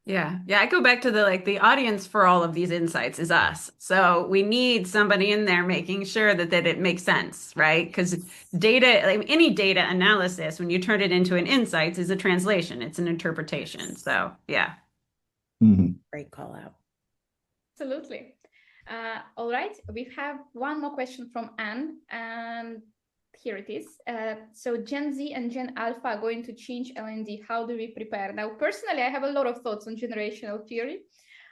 Yeah. I go back to the audience for all of these insights is us. So we need somebody in there making sure that it makes sense, right? Because data, any data analysis, when you turn it into an insights, is a translation. It's an interpretation. So yeah. Great call out. Absolutely. All right. We have one more question from Anne, and here it is. So Gen Z and Gen Alpha are going to change L&D. How do we prepare? Now, personally, I have a lot of thoughts on generational theory.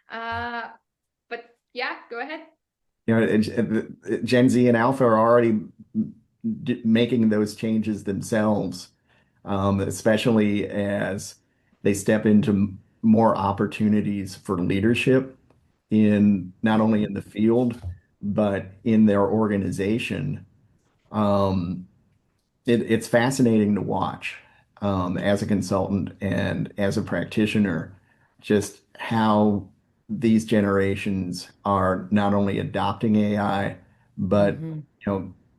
But yeah, go ahead. You know, Gen Z and Alpha are already making those changes themselves, especially as they step into more opportunities for leadership in not only in the field, but in their organization. It's fascinating to watch as a consultant and as a practitioner, just how these generations are not only adopting AI, but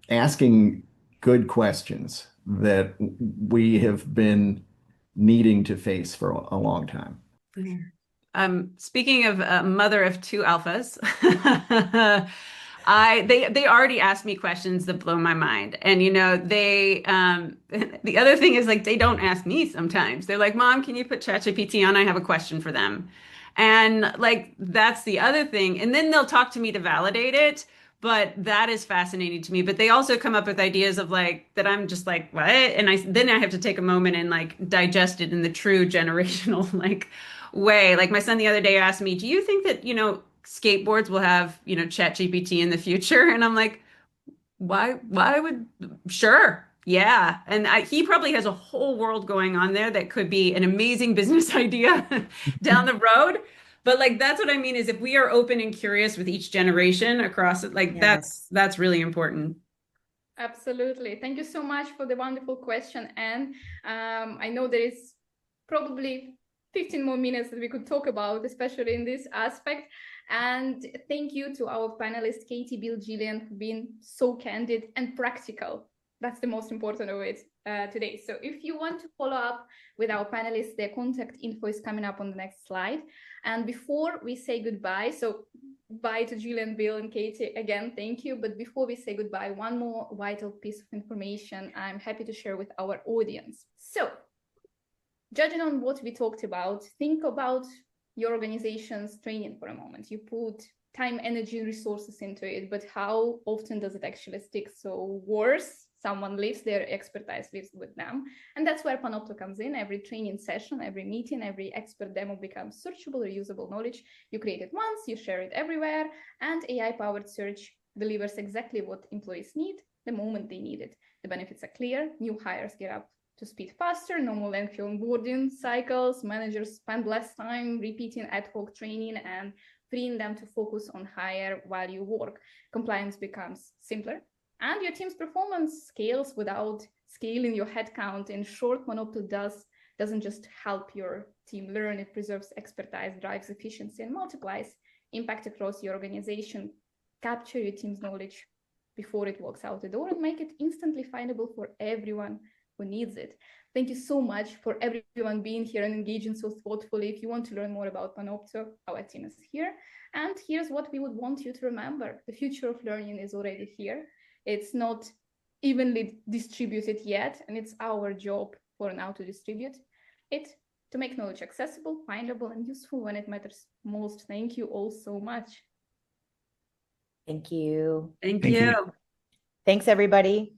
asking good questions that we have been needing to face for a long time. Speaking of mother of two alphas, they already asked me questions that blow my mind. And they the other thing is like they don't ask me sometimes. They're like, "Mom, can you put ChatGPT on? I have a question for them." And like that's the other thing. And then they'll talk to me to validate it. But that is fascinating to me. But they also come up with ideas of like that I'm just like, what? And then I have to take a moment and like digest it in the true generational like way. Like my son the other day asked me, "Do you think that, skateboards will have, chat GPT in the future?" And I'm like, why would, sure. Yeah. And he probably has a whole world going on there that could be an amazing business idea down the road. But like, that's what I mean is if we are open and curious with each generation across it, like that's really important. Absolutely. Thank you so much for the wonderful question. And I know there is probably 15 more minutes that we could talk about, especially in this aspect. And thank you to our panelists, Katie, Bill, Jillian, for being so candid and practical. That's the most important of it today. So if you want to follow up with our panelists, their contact info is coming up on the next slide. And before we say goodbye, so bye to Jillian, Bill, and Katie. Again, thank you. But before we say goodbye, one more vital piece of information I'm happy to share with our audience. So judging on what we talked about, think about your organization's training for a moment. You put time, energy, resources into it, but how often does it actually stick? So worse, someone leaves, their expertise lives with them. And that's where Panopto comes in. Every training session, every meeting, every expert demo becomes searchable, reusable knowledge. You create it once, you share it everywhere, and AI-powered search delivers exactly what employees need the moment they need it. The benefits are clear. New hires get up to speed faster, no more lengthy onboarding cycles, managers spend less time repeating ad hoc training and freeing them to focus on higher value work. Compliance becomes simpler, and your team's performance scales without scaling your headcount. In short, Panopto doesn't just help your team learn, it preserves expertise, drives efficiency, and multiplies impact across your organization. Capture your team's knowledge before it walks out the door and make it instantly findable for everyone who needs it. Thank you so much for everyone being here and engaging so thoughtfully. If you want to learn more about Panopto, our team is here. And here's what we would want you to remember. The future of learning is already here. It's not evenly distributed yet, and it's our job for now to distribute it, to make knowledge accessible, findable, and useful when it matters most. Thank you all so much. Thank you. Thank you. Thanks, everybody.